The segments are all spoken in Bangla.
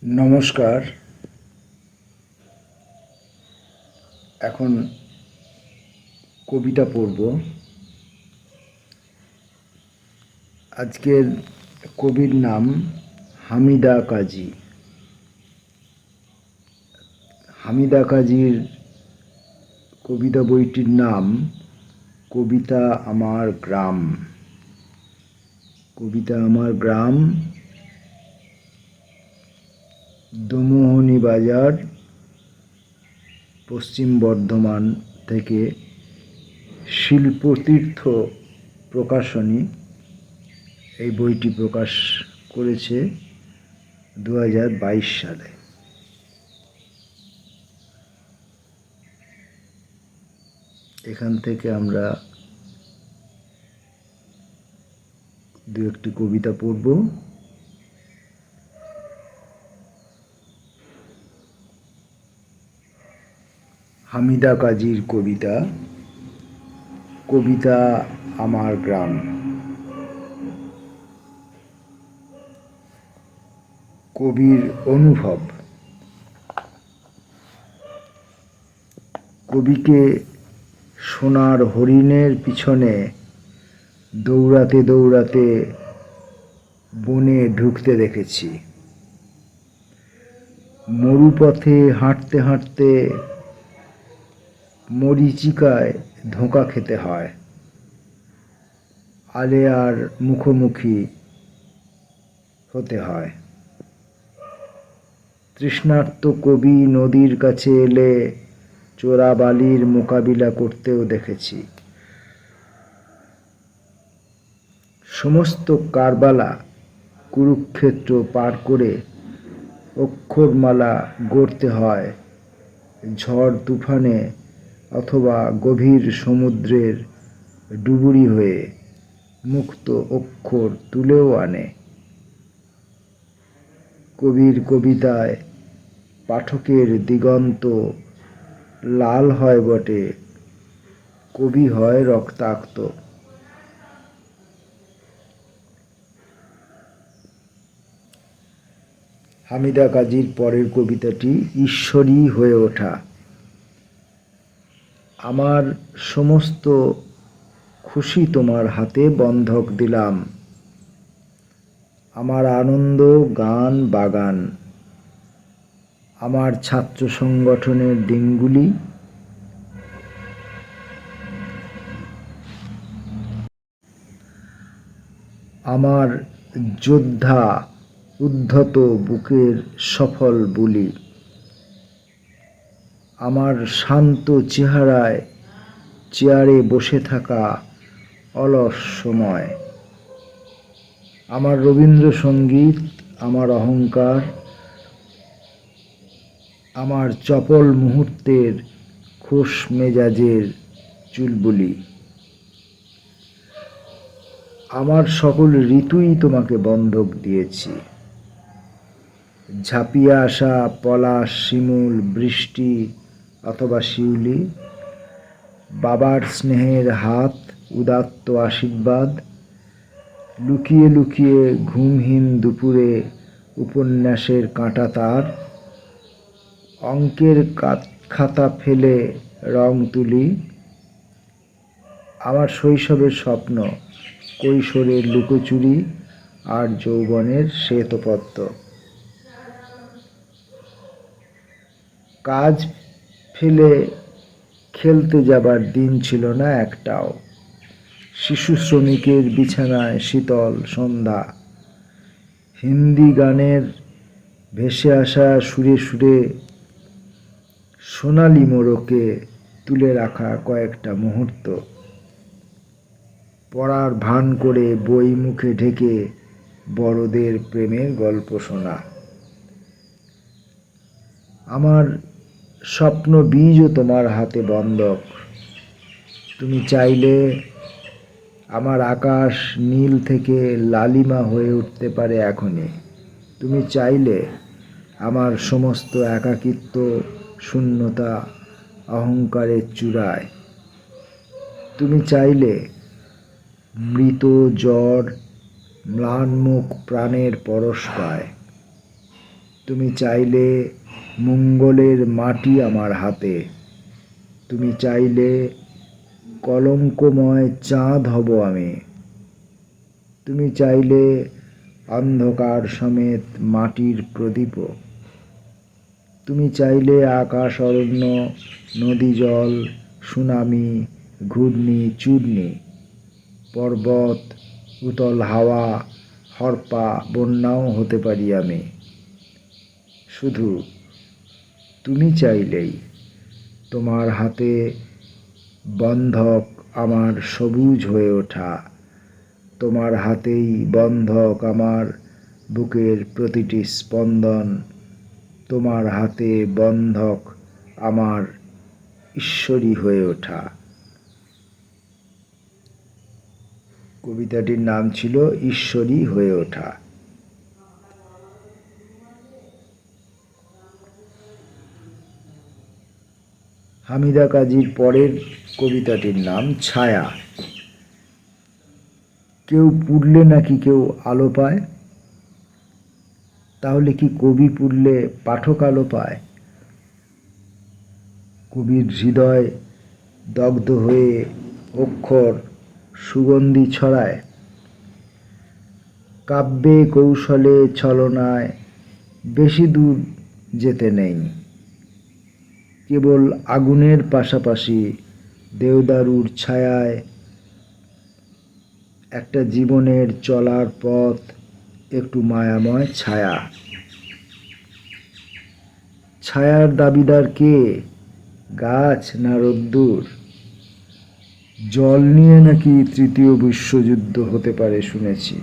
নমস্কার। এখন কবিতা পড়ব। আজকের কবির নাম হামিদা কাজী। হামিদা কাজীর কবিতা বইটির নাম কবিতা আমার গ্রাম। কবিতা আমার গ্রাম, দমোহনী বাজার, পশ্চিম বর্ধমান থেকে শিল্পতীর্থ প্রকাশনী এই বইটি প্রকাশ করেছে 2022 সালে। এখান থেকে আমরা দু একটি কবিতা পড়ব। হামিদা কাজীর কবিতা কবিতা আমার গ্রাম। কবির অনুভব। কবিকে সোনার হরিণের পিছনে দৌড়াতে দৌড়াতে বনে ঢুকতে দেখেছি। মরুপথে হাঁটতে হাঁটতে মরীচিকায় ধোঁকা খেতে হয়। আলেয়ার মুখোমুখি হতে হয়। তৃষ্ণার্ত কবি নদীর কাছে এলে চোরাবালির মোকাবিলা করতেও দেখেছি। সমস্ত কারবালা কুরুক্ষেত্র পার করে অক্ষরমালা গড়তে হয় ঝড় তুফানে অথবা গভীর সমুদ্রের ডুবুরি হয়ে মুক্ত অক্ষর তুলেও আনে। কবির কবিতায় পাঠকের দিগন্ত লাল হয় বটে, কবি হয় রক্তাক্ত। হামিদা কাজীর পরের কবিতাটি ঈশ্বরী হয়ে ওঠা। আমার সমস্ত খুশি তোমার হাতে বন্ধক দিলাম। আমার আনন্দ গান বাগান, আমার ছাত্র সংগঠনের দিনগুলি, আমার যোদ্ধা উদ্ধত বুকের সফল বুলি, আমার শান্ত চেহারায় চেয়ারে বসে থাকা অলস সময়, আমার রবীন্দ্রসঙ্গীত, আমার অহংকার, আমার চপল মুহূর্তের খোশ মেজাজের চুলবুলি, আমার সকল ঋতুই তোমাকে বন্ধক দিয়েছি। ঝাঁপিয়ে আসা পলাশ, শিমুল, বৃষ্টি অথবা শিউলি, বাবার স্নেহের হাত, উদাত্ত আশীর্বাদ, লুকিয়ে লুকিয়ে ঘুমহীন দুপুরে উপন্যাসের কাঁটা তার, অঙ্কের খাতা ফেলে রং তুলি, আমার শৈশবের স্বপ্ন, কৈশোরের লুকোচুরি আর যৌবনের শ্বেতপদ্ম। কাজ ফেলে খেলতে যাবার দিন ছিল না একটাও। শিশু শ্রমিকের বিছানায় শীতল সন্ধ্যা, হিন্দি গানের ভেসে আসা সুরে সুরে সোনালি মোড়কে তুলে রাখা কয়েকটা মুহূর্ত, পড়ার ভান করে বই মুখে ঢেকে বড়দের প্রেমের গল্প শোনা। আমার স্বপ্ন বীজও তোমার হাতে বন্ধক। তুমি চাইলে আমার আকাশ নীল থেকে লালিমা হয়ে উঠতে পারে এখনই। তুমি চাইলে আমার সমস্ত একাকিত্ব, শূন্যতা, অহংকারের চূড়ায়। তুমি চাইলে মৃত জ্বর ম্লানমুখ প্রাণের পরশ পায়। তুমি চাইলে মঙ্গলের মাটি আমার হাতে, তুমি চাইলে কলঙ্কময় চাঁদ হব আমি, তুমি চাইলে অন্ধকার সমেত মাটির প্রদীপ, তুমি চাইলে আকাশ অরণ্য, নদী জল, সুনামি, ঘূর্ণি চূর্ণি, পর্বত, উতল হাওয়া, হরপা বন্যাও হতে পারি আমি। শুধু তুমি চাইলেই। তোমার হাতে বন্ধক আমার সবুজ হয়ে ওঠা, তোমার হাতেই বন্ধক আমার বুকের প্রতিটি স্পন্দন, তোমার হাতে বন্ধক আমার ঈশ্বরী হয়ে ওঠা। কবিতাটির নাম ছিল ঈশ্বরী হয়ে ওঠা। হামিদা কাজীর পরের কবিতাটির নাম ছায়া। কেউ পুড়লে নাকি কেউ আলো পায়, তাহলে কি কবি পুড়লে পাঠক আলো পায়? কবির হৃদয় দগ্ধ হয়ে অক্ষর সুগন্ধি ছড়ায়। কাব্যে কৌশলে ছলনায় বেশি দূর যেতে নেই, কেবল আগুনের পাশাপাশি দেওদারুর ছায়ায় একটা জীবনের চলার পথ একটু মায়াময় ছায়া। ছায়ার দাবিদার কে, গাছ না রোদ্দুর? জল নিয়ে নাকি তৃতীয় বিশ্বযুদ্ধ হতে পারে শুনেছি,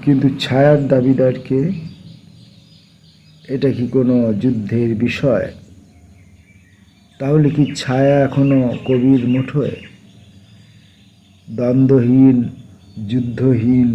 কিন্তু ছায়ার দাবিদার কে? এটা কি কোনো যুদ্ধের বিষয়? তাহলে কি ছায়া এখনো কবির মুঠোয়? দ্বন্দ্বহীন, যুদ্ধহীন,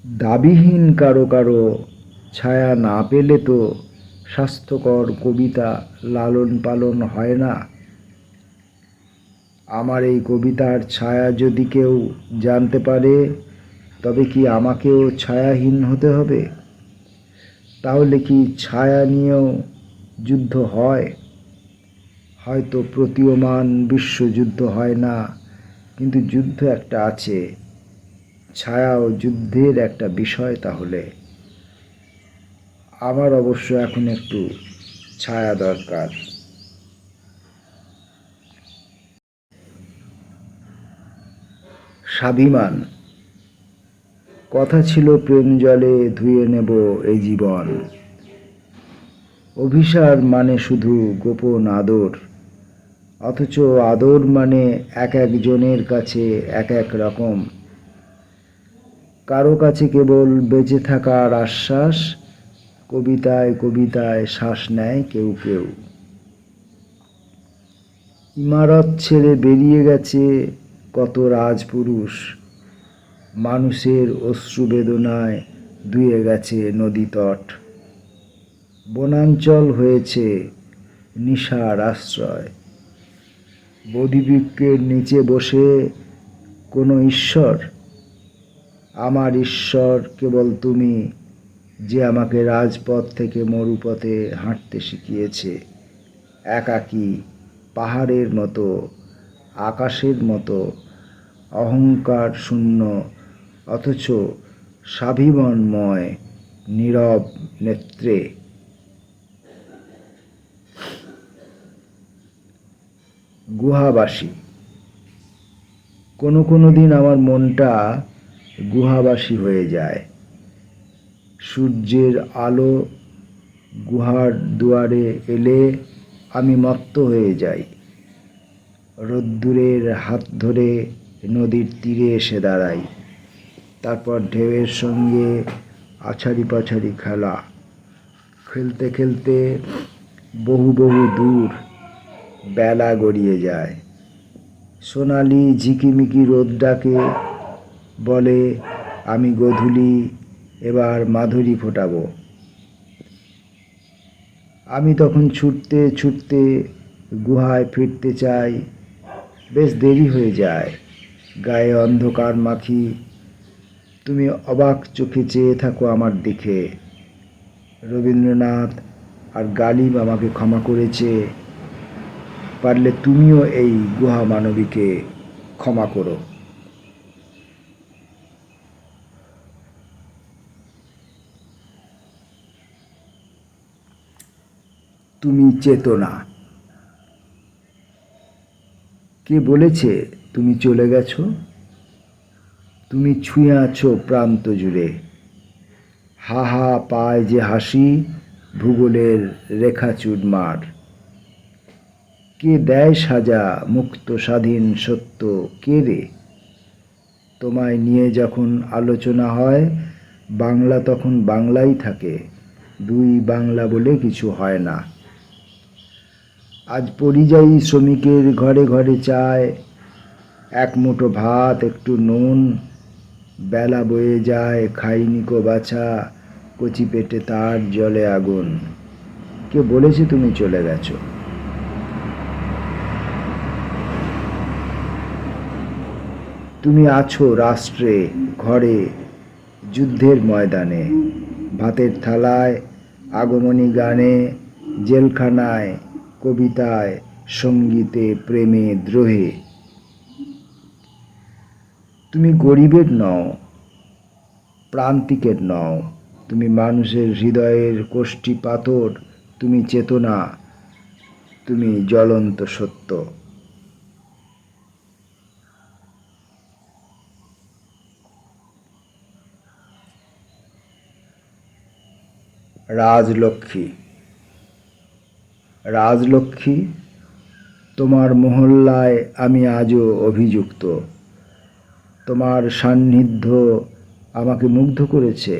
দাবিহীন কারো কারো ছায়া না পেলে তো স্বাস্থ্যকর কবিতা লালন পালন হয় না। আমার এই কবিতার ছায়া যদি কেউ জানতে পারে, তবে কি আমাকেও ছায়াহীন হতে হবে? তাহলে কি ছায়া নিয়েও যুদ্ধ হয়? হয়তো প্রতীয়মান বিশ্বযুদ্ধ হয় না, কিন্তু যুদ্ধ একটা আছে। ছায়াও যুদ্ধের একটা বিষয়। তাহলে আমার অবশ্য এখন একটু ছায়া দরকার। স্বাভিমান। কথা ছিল প্রেম জলে ধুয়ে নেব এই জীবন, অভিসার মানে শুধু গোপন আদর, অথচ আদর মানে এক একজনের কাছে এক এক রকম। কারো কাছে কেবল বেঁচে থাকার আশ্বাস, কবিতায় কবিতায় শ্বাস নেয় কেউ কেউ। ইমারত ছেড়ে বেরিয়ে গেছে কত রাজপুরুষ, মানুষের অশ্রু বেদনায় ধুয়ে গেছে নদী তট। বনাঞ্চল হয়েছে নিশার আশ্রয়, বোধিবৃক্ষের নিচে বসে কোনো ঈশ্বর? আমার ঈশ্বর কেবল তুমি, যে আমাকে রাজপথ থেকে মরুপথে হাঁটতে শিখিয়েছে, একাকী, পাহাড়ের মতো, আকাশের মতো, অহংকার শূন্য অথচ স্বাভিমানময়, নীরব নেত্রে। গুহাবাসী। কোনো দিন আমার মনটা গুহাবাসী হয়ে যায়। সূর্যের আলো গুহার দুয়ারে এলে আমি মত্ত হয়ে যাই। রোদ্দুরের হাত ধরে নদীর তীরে এসে দাঁড়াই, তারপর ঢেউয়ের সঙ্গে আছাড়ি পাছাড়ি খেলা। খেলতে খেলতে বহু বহু দূর বেলা গড়িয়ে যায়। সোনালি ঝিকিমিকি রোদ ডাকে, বলে আমি গোধূলি এবার মাধুরী ফোটাবো। আমি তখন ছুটতে ছুটতে গুহায় ফিরতে চাই, বেশ দেরি হয়ে যায়। গায়ে অন্ধকার মাখি, তুমি অবাক চোখে চেয়ে থাকো আমার দিকে। রবীন্দ্রনাথ আর গালিব আমাকে ক্ষমা করেছে, পারলে তুমিও এই গুহা মানবীকে ক্ষমা করো। তুমি চেতনা। কে বলেছে তুমি চলে গেছো? তুমি ছুঁয়ে আছো প্রান্ত জুড়ে। হা হা পায় যে হাসি, ভূগোলের রেখা চুরমার। কে দেয় সাজা মুক্ত স্বাধীন সত্য, কে রে? তোমায় নিয়ে যখন আলোচনা হয়, বাংলা তখন বাংলাই থাকে, দুই বাংলা বলে কিছু হয় না। আজ পরিযায়ী শ্রমিকের ঘরে ঘরে চায় এক মুঠো ভাত, একটু নুন। বেলা বয়ে যায়, খাইনি কো বাছা, কচি পেটে তার জলে আগুন। কে বলেছে তুমি চলে গেছো? তুমি আছো রাষ্ট্রে, ঘরে, যুদ্ধের ময়দানে, ভাতের থালায়, আগমনী গানে, জেলখানায়, কবিতায়, সঙ্গীতে, প্রেমে, দ্রোহে। তুমি গরিবের নও, প্রান্তিকের নও, তুমি মানুষের হৃদয়ের কোষ্ঠী পাথর, তুমি চেতনা, তুমি জ্বলন্ত সত্য। রাজলক্ষ্মী। রাজলক্ষ্মী, তোমার মহল্লায় আমি আজও অভিযুক্ত। তোমার সান্নিধ্য আমাকে মুগ্ধ করেছে,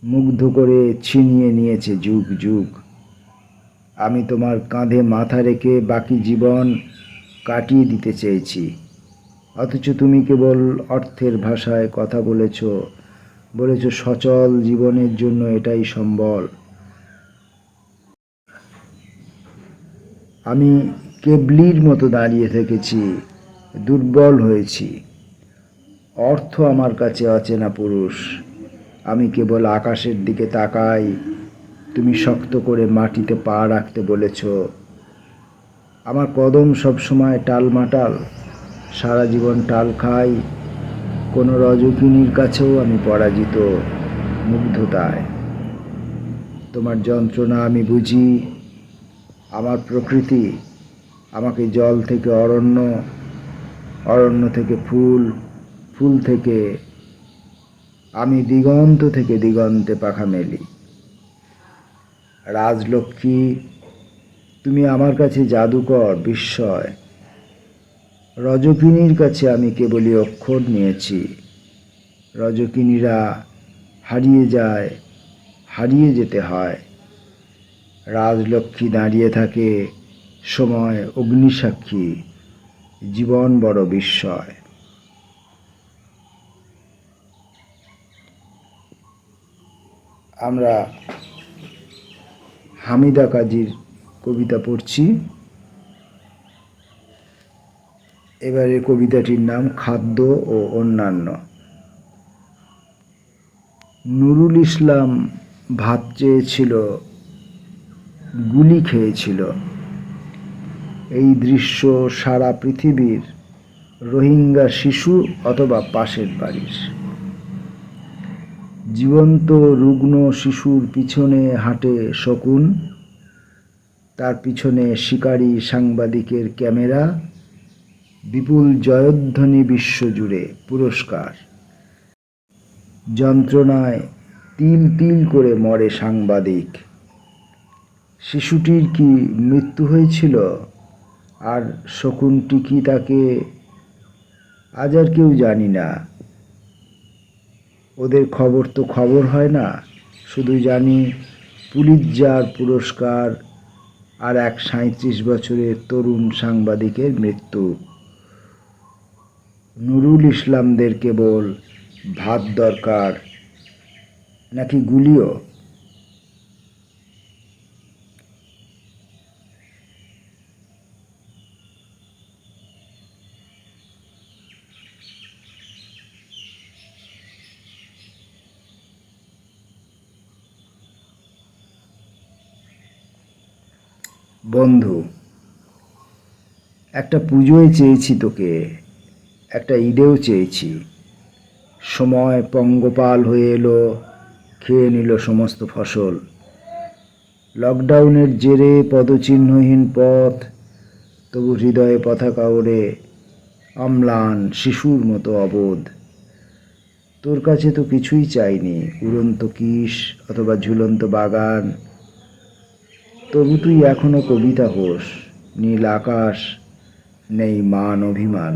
মুগ্ধ করে ছিনিয়ে নিয়েছে যুগ যুগ। আমি তোমার কাঁধে মাথা রেখে বাকি জীবন কাটিয়ে দিতে চেয়েছি, অথচ তুমি কেবল অর্থের ভাষায় কথা বলেছ, বলেছ সচল জীবনের জন্য এটাই সম্বল। আমি কেবলির মতো দাঁড়িয়ে থেকেছি, দুর্বল হয়েছি। অর্থ আমার কাছে অচেনা পুরুষ। আমি কেবল আকাশের দিকে তাকাই, তুমি শক্ত করে মাটিতে পা রাখতে বলেছ। আমার কদম সবসময় টালমাটাল, সারা জীবন টাল খাই। কোনো রজকিনীর কাছেও আমি পরাজিত মুগ্ধতায়। তোমার যন্ত্রণা আমি বুঝি, আমার প্রকৃতি আমাকে জল থেকে অরণ্য, অরণ্য থেকে ফুল, ফুল থেকে আমি দিগন্ত থেকে দিগন্তে পাখা মেলি। রাজলক্ষ্মী, তুমি আমার কাছে জাদুকর, বিস্ময়। রজকিনীর কাছে আমি কেবলই অক্ষর নিয়েছি। রজকিনীরা হারিয়ে যায়, হারিয়ে যেতে হয়। রাজলক্ষ্মী দাঁড়িয়ে থাকে, সময় অগ্নিসাক্ষী, জীবন বড় বিস্ময়। আমরা হামিদা কাজীর কবিতা পড়ছি। এবারে কবিতাটির নাম খাদ্য ও অন্যান্য। নুরুল ইসলাম ভাত চেয়েছিল, গুলি খেয়েছিল। এই দৃশ্য সারা পৃথিবীর, রোহিঙ্গা শিশু অথবা পাশের বাড়ির। জীবন্ত রুগ্ন শিশুর পিছনে হাঁটে শকুন, তার পিছনে শিকারী সাংবাদিকের ক্যামেরা। বিপুল জয়ধ্বনি বিশ্বজুড়ে, পুরস্কার। যন্ত্রণায় তিল তিল করে মরে সাংবাদিক। শিশুটির কি মৃত্যু হয়েছিল? আর শকুনটি কি তাকে? আজ আর কেউ জানি না। ওদের খবর তো খবর হয় না, শুধু জানি পুলিৎজার পুরস্কার আর এক ৩৭ বছরের তরুণ সাংবাদিকের মৃত্যু। নুরুল ইসলামদের কেবল ভাত দরকার, নাকি গুলিও? বন্ধু, একটা পুজোয় চেয়েছি তোকে, একটা ঈদেও চেয়েছি। সময় পঙ্গপাল হয়ে এলো, খেয়ে নিল সমস্ত ফসল। লকডাউনের জেরে পদচিহ্নহীন পথ, তবু হৃদয়ে পতাকা ওড়ে, অম্লান শিশুর মতো অবোধ। তোর কাছে তো কিছুই চাইনি, উড়ন্ত কিস অথবা ঝুলন্ত বাগান। তবু তুই এখনো কবিতা হোস, নীল আকাশ, নেই মান অভিমান।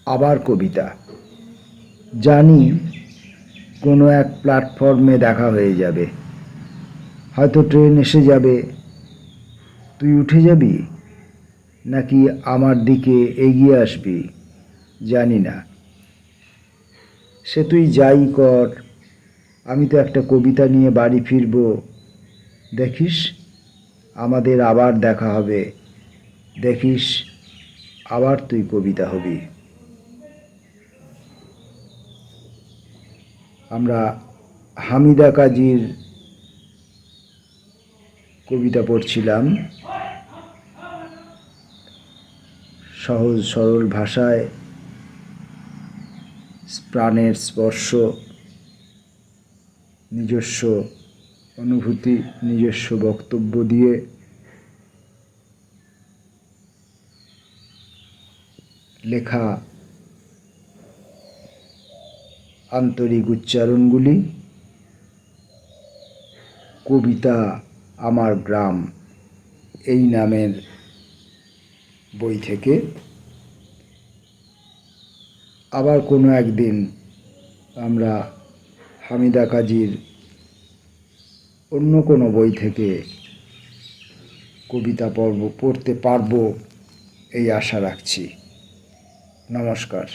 আবার কবিতা। জানি কোনো এক প্ল্যাটফর্মে দেখা হয়ে যাবে, হয়তো ট্রেন এসে যাবে, তুই উঠে যাবি নাকি আমার দিকে এগিয়ে আসবি জানি না। সে তুই যাই কর, আমি তো একটা কবিতা নিয়ে বাড়ি ফিরব। দেখিস আমাদের আবার দেখা হবে, দেখিস আবার তুই কবিতা হবি। আমরা হামিদা কাজীর কবিতা পড়ছিলাম সহজ সরল ভাষায়, প্রাণের স্পর্শ, নিজস্ব অনুভূতি, নিজস্ব বক্তব্য দিয়ে লেখা আন্তরিক উচ্চারণগুলি। কবিতা আমার গ্রাম এই নামের বই থেকে। আবার কোনো একদিন আমরা হামিদা কাজীর অন্য কোনো বই থেকে কবিতা পড়তে পারবো এই আশা রাখছি। নমস্কার।